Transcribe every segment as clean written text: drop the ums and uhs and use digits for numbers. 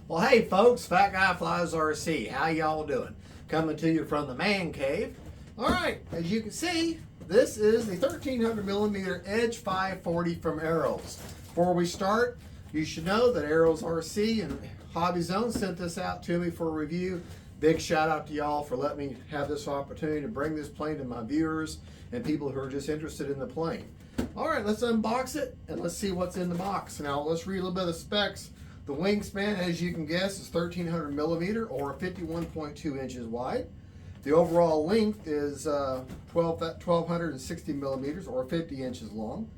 Well, hey folks, Fat Guy Flies RC. How y'all doing? Coming to you from the man cave. All right, as you can see, this is the 1300 millimeter Edge 540 from Ailerons. Before we start, you should know that Ailerons RC and Hobby Zone sent this out to me for a review. Big shout out to y'all for letting me have this opportunity to bring this plane to my viewers and people who are just interested in the plane. All right, let's unbox it and let's see what's in the box. Now let's read a little bit of the specs. The wingspan, as you can guess, is 1300 millimeter or 51.2 inches wide. The overall length is 1260 millimeters or 50 inches long.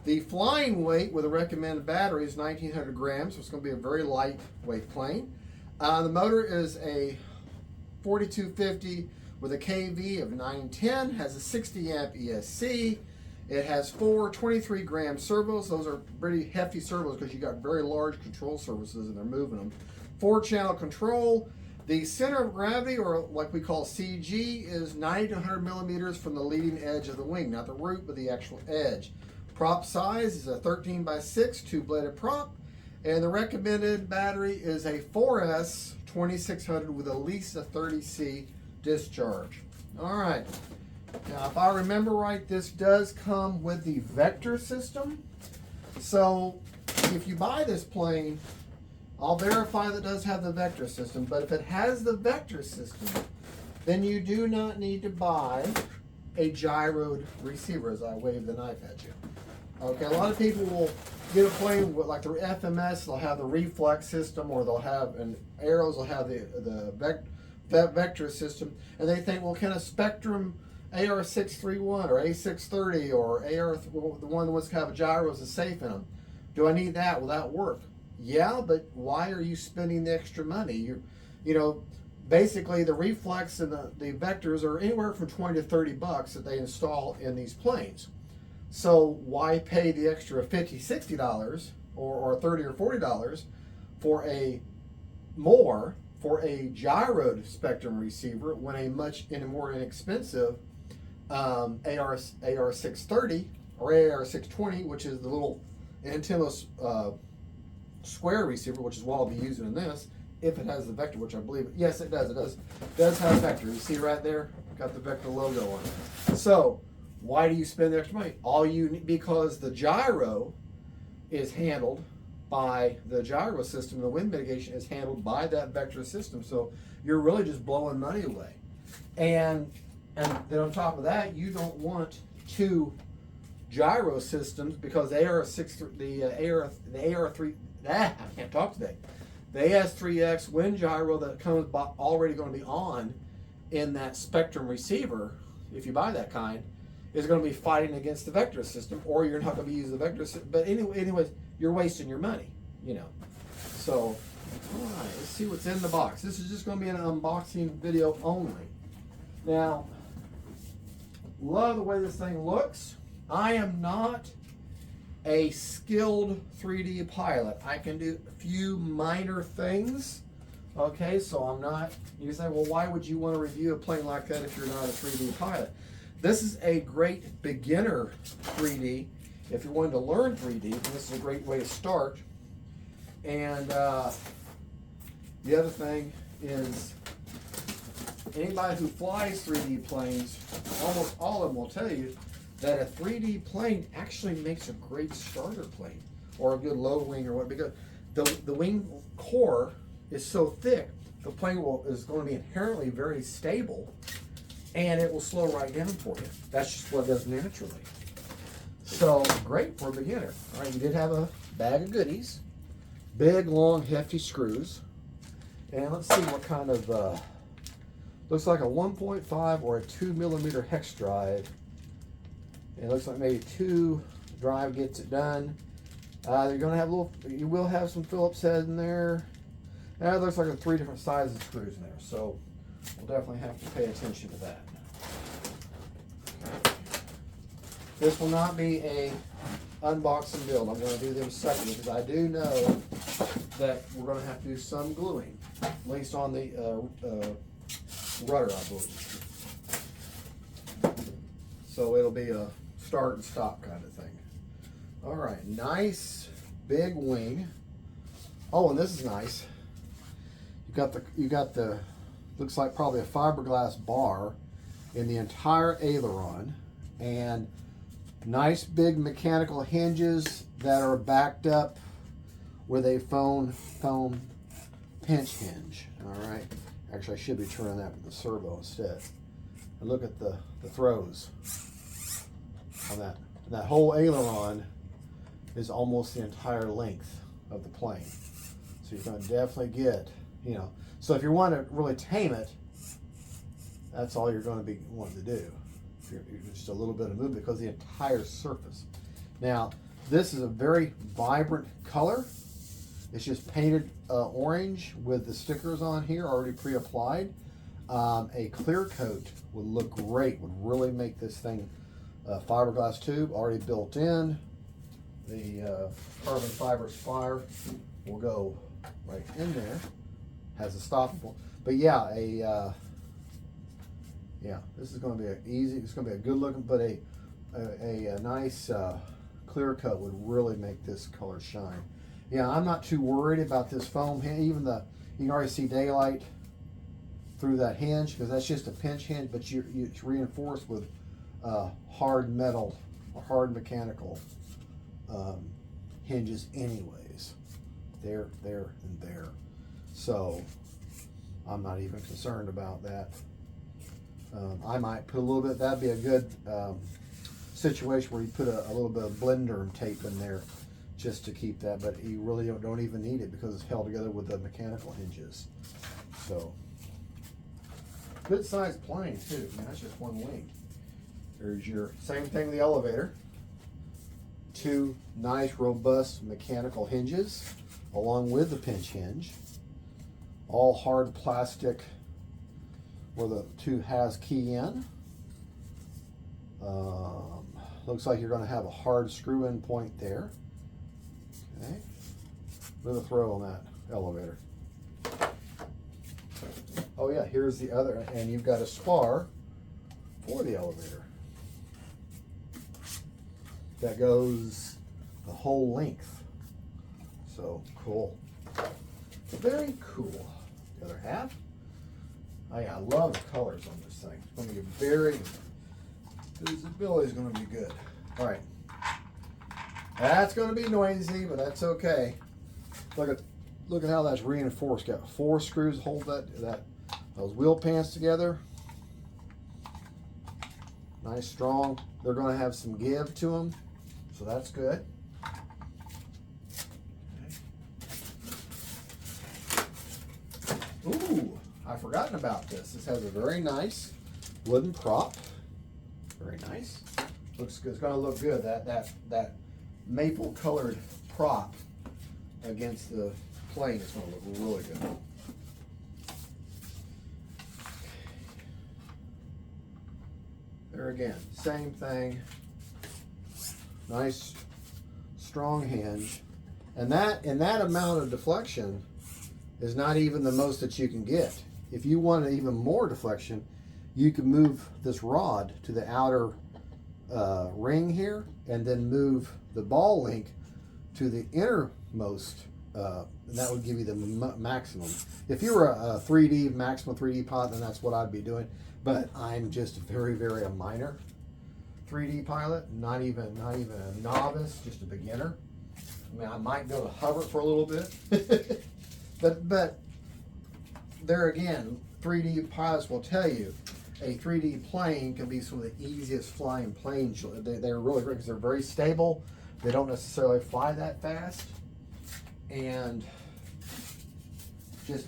The flying weight with a recommended battery is 1900 grams, so it's going to be a very lightweight plane. The motor is a 4250 with a KV of 910, has a 60 amp ESC. It has 4 23-gram servos. Those are pretty hefty servos because you got very large control surfaces and they're moving them. 4-channel control. The center of gravity, or like we call CG, is 90 to 100 millimeters from the leading edge of the wing, not the root, but the actual edge. Prop size is a 13 by 6 two-bladed prop, and the recommended battery is a 4S 2600 with at least a 30C discharge. All right. Now, if I remember right, this does come with the vector system. So, if you buy this plane, I'll verify that it does have the vector system. But if it has the vector system, then you do not need to buy a gyroed receiver, as I wave the knife at you. Okay, a lot of people will get a plane with like the FMS, they'll have the reflex system, or they'll have, and Ailerons will have the vector system, and they think, well, can a Spectrum AR631 or A630 or the one that's have a gyros is safe in them? Do I need that? Will that work? Yeah, but why are you spending the extra money? You know, basically the reflex and the vectors are anywhere from 20 to 30 bucks that they install in these planes. So why pay the extra $50, $60 or $30 or $40 for a gyroed Spectrum receiver when a more inexpensive AR630 or AR620, which is the little antenna square receiver, which is what I'll be using in this, if it has the vector, which I believe, yes it does, it does have vector. You see right there, got the vector logo on it. So why do you spend the extra money? Because the gyro is handled by the gyro system, the wind mitigation is handled by that vector system, so you're really just blowing money away. And then on top of that, you don't want two gyro systems because the AS3X wind gyro that comes already going to be on in that Spectrum receiver, if you buy that kind, is going to be fighting against the vector system, or you're not going to be using the vector system. But anyways, you're wasting your money, you know. So, all right, let's see what's in the box. This is just going to be an unboxing video only. Now, love the way this thing looks. I am not a skilled 3D pilot. I can do a few minor things. Okay, so I'm not, you say, well, why would you want to review a plane like that if you're not a 3D pilot? This is a great beginner 3D. If you're wanting to learn 3D, this is a great way to start. And the other thing is, anybody who flies 3D planes, almost all of them will tell you that a 3D plane actually makes a great starter plane or a good low wing or what, because the wing core is so thick, the plane is going to be inherently very stable and it will slow right down for you. That's just what it does naturally. So great for a beginner. All right, we did have a bag of goodies, big, long, hefty screws. And let's see what kind of, looks like a 1.5 or a 2 millimeter hex drive. It looks like maybe 2 drive gets it done. You're going to have you will have some Phillips head in there. And it looks like 3 different sizes of screws in there. So we'll definitely have to pay attention to that. This will not be a unboxing build. I'm going to do them separately because I do know that we're going to have to do some gluing, at least on the rudder, I believe. So it'll be a start and stop kind of thing. All right, nice big wing. Oh, and this is nice. you got the looks like probably a fiberglass bar in the entire aileron, and nice big mechanical hinges that are backed up with a foam pinch hinge. All right. Actually, I should be turning that with the servo instead. And look at the throws on that. That whole aileron is almost the entire length of the plane. So you're going to definitely get, you know. So if you want to really tame it, that's all you're going to be wanting to do. You're just a little bit of movement because the entire surface. Now, this is a very vibrant color. It's just painted orange with the stickers on here already pre-applied. A clear coat would look great, would really make this thing fiberglass tube already built in. The carbon fiber spire will go right in there. Has a stoppable. But yeah, this is going to be an easy. It's going to be a good looking, but a nice clear coat would really make this color shine. Yeah, I'm not too worried about this foam hinge. Even you can already see daylight through that hinge because that's just a pinch hinge, but it's reinforced with hard metal or hard mechanical hinges anyways. There, and there. So I'm not even concerned about that. I might put a little bit, that'd be a good situation where you put a little bit of blender tape in there just to keep that, but you really don't even need it because it's held together with the mechanical hinges. So, good sized plane too. I mean, that's just one wing. There's your, same thing with the elevator. Two nice, robust mechanical hinges along with the pinch hinge. All hard plastic where the two has key in. Looks like you're going to have a hard screw-in point there. Okay. With a throw on that elevator. Oh yeah, here's the other, and you've got a spar for the elevator that goes the whole length. So cool. Very cool. The other half. Oh yeah, I love the colors on this thing. It's going to be very, visibility is going to be good. All right. That's going to be noisy, but that's okay. Look at how that's reinforced. Got 4 screws to hold those wheel pants together. Nice, strong. They're going to have some give to them, so that's good. Okay. Ooh, I've forgotten about this. This has a very nice wooden prop. Very nice. Looks good. It's going to look good. That maple colored prop against the plane is going to look really good. There again, same thing. Nice strong hinge, and that amount of deflection is not even the most that you can get. If you want even more deflection, you can move this rod to the outer ring here and then move the ball link to the innermost, and that would give you the maximum. If you were a 3D, maximum 3D pilot, then that's what I'd be doing. But I'm just very, very a minor 3D pilot, not even a novice, just a beginner. I mean, I might be able to hover for a little bit, but there again, 3D pilots will tell you a 3D plane can be some of the easiest flying planes. They're really great because they're very stable. They don't necessarily fly that fast, and just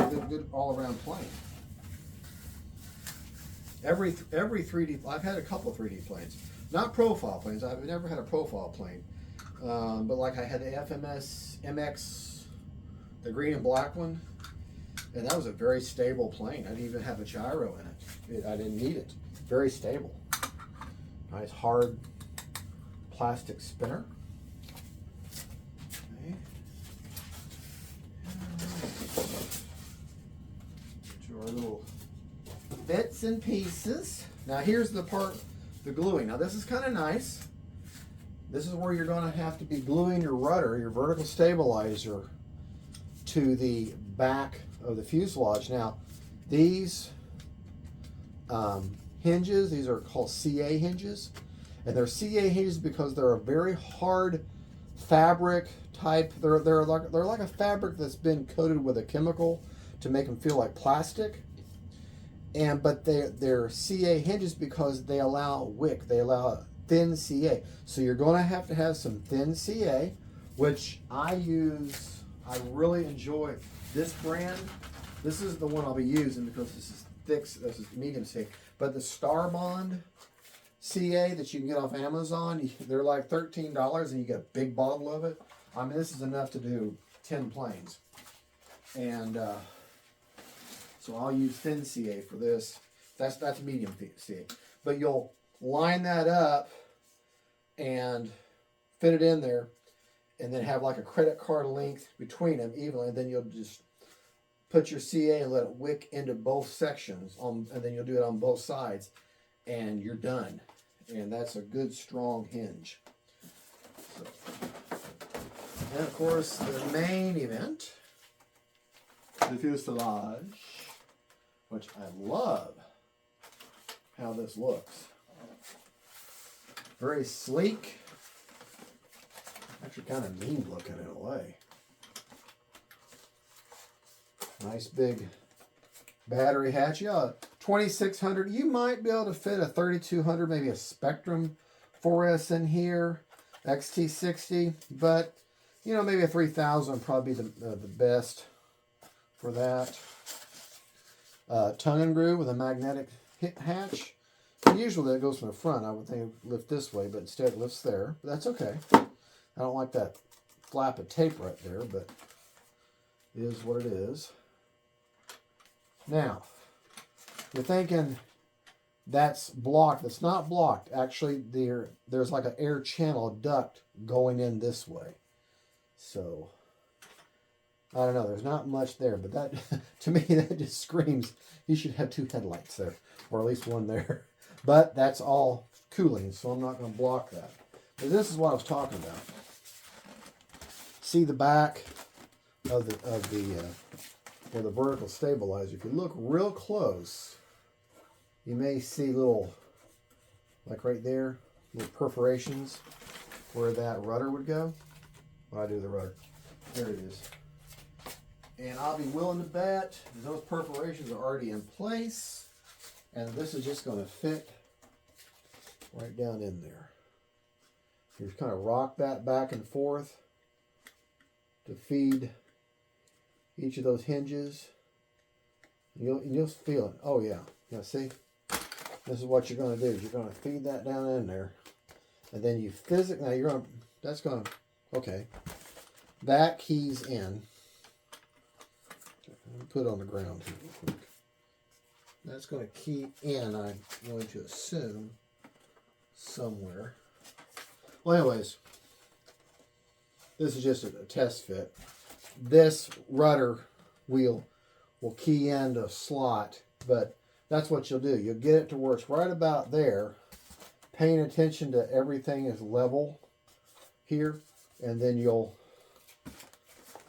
a good all around plane. Every 3D, I've had a couple 3D planes, not profile planes. I've never had a profile plane, but like I had the FMS MX, the green and black one, and that was a very stable plane. I didn't even have a gyro in it. I didn't need it. Very stable. Nice hard plastic spinner. Okay. To our little bits and pieces. Now here's the part, the gluing. Now this is kind of nice. This is where you're going to have to be gluing your rudder, your vertical stabilizer, to the back of the fuselage. Now, these hinges, these are called CA hinges, and they're CA hinges because they're a very hard fabric type. They're like a fabric that's been coated with a chemical to make them feel like plastic. But they're CA hinges because they allow wick. They allow thin CA. So you're going to have some thin CA, which I use. I really enjoy this brand. This is the one I'll be using because this is thick. This is medium CA. But the Star Bond CA that you can get off Amazon, they're like $13, and you get a big bottle of it. I mean, this is enough to do 10 planes. And so I'll use thin CA for this. That's medium CA. But you'll line that up and fit it in there, and then have like a credit card length between them evenly, and then you'll just put your CA and let it wick into both sections, and then you'll do it on both sides, and you're done. And that's a good strong hinge. So, and of course, the main event, the fuselage, which I love how this looks. Very sleek. Actually kind of mean looking in a way. Nice big battery hatch. Yeah, 2600. You might be able to fit a 3200, maybe a Spectrum 4S in here, XT60, but you know, maybe a 3000 would probably be the best for that. Tongue and groove with a magnetic hatch. Usually that goes from the front. I would think it would lift this way, but instead it lifts there. But that's okay. I don't like that flap of tape right there, but it is what it is. Now, you're thinking that's blocked. That's not blocked. Actually, there's like an air channel, a duct going in this way. So, I don't know. There's not much there, but that, to me, that just screams you should have two headlights there, or at least one there. But that's all cooling, so I'm not going to block that. But this is what I was talking about. See the back of the or the vertical stabilizer. If you look real close, you may see little, like right there, little perforations where that rudder would go. Well, I do the rudder. There it is. And I'll be willing to bet those perforations are already in place, and this is just going to fit right down in there. You just kind of rock that back and forth to feed each of those hinges. You'll feel it. Oh yeah. Yeah, see? This is what you're going to do. You're going to feed that down in there. And then you physically, now you're going to, that's going to, okay. That keys in. Put it on the ground here real quick. That's going to key in, I'm going to assume, somewhere. Well, anyways, this is just a test fit. This rudder wheel will key into a slot, but that's what you'll do. You'll get it to where it's right about there, paying attention to everything is level here, and then you'll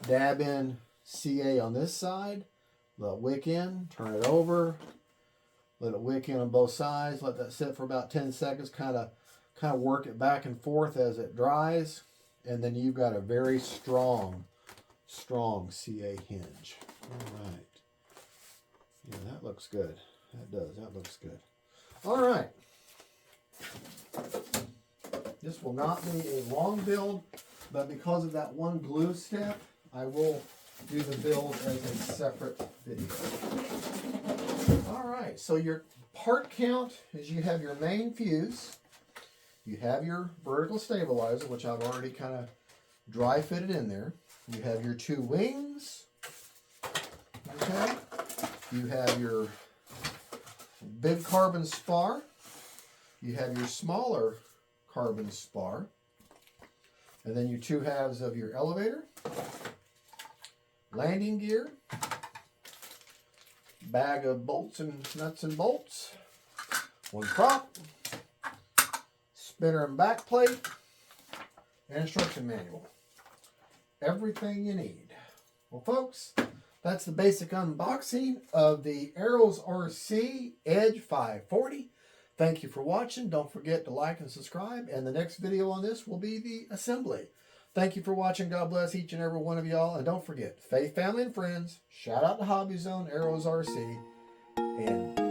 dab in CA on this side, let it wick in, turn it over, let it wick in on both sides, let that sit for about 10 seconds, kind of work it back and forth as it dries, and then you've got a very strong CA hinge. All right. Yeah, that looks good. That does. That looks good. All right. This will not be a long build, but because of that one glue step, I will do the build as a separate video. All right, so your part count is you have your main fuse, you have your vertical stabilizer, which I've already kind of dry fitted in there. You have your two wings, okay? You have your big carbon spar. You have your smaller carbon spar. And then your two halves of your elevator, landing gear, bag of bolts and nuts and bolts, one prop, spinner and back plate, and instruction manual. Everything you need. Well, folks, That's the basic unboxing of the Ailerons RC Edge 540. Thank you for watching. Don't forget to like and subscribe. And the next video on this will be the assembly. Thank you for watching. God bless each and every one of y'all. And don't forget, faith, family, and friends. Shout out to Hobby Zone, Ailerons RC. And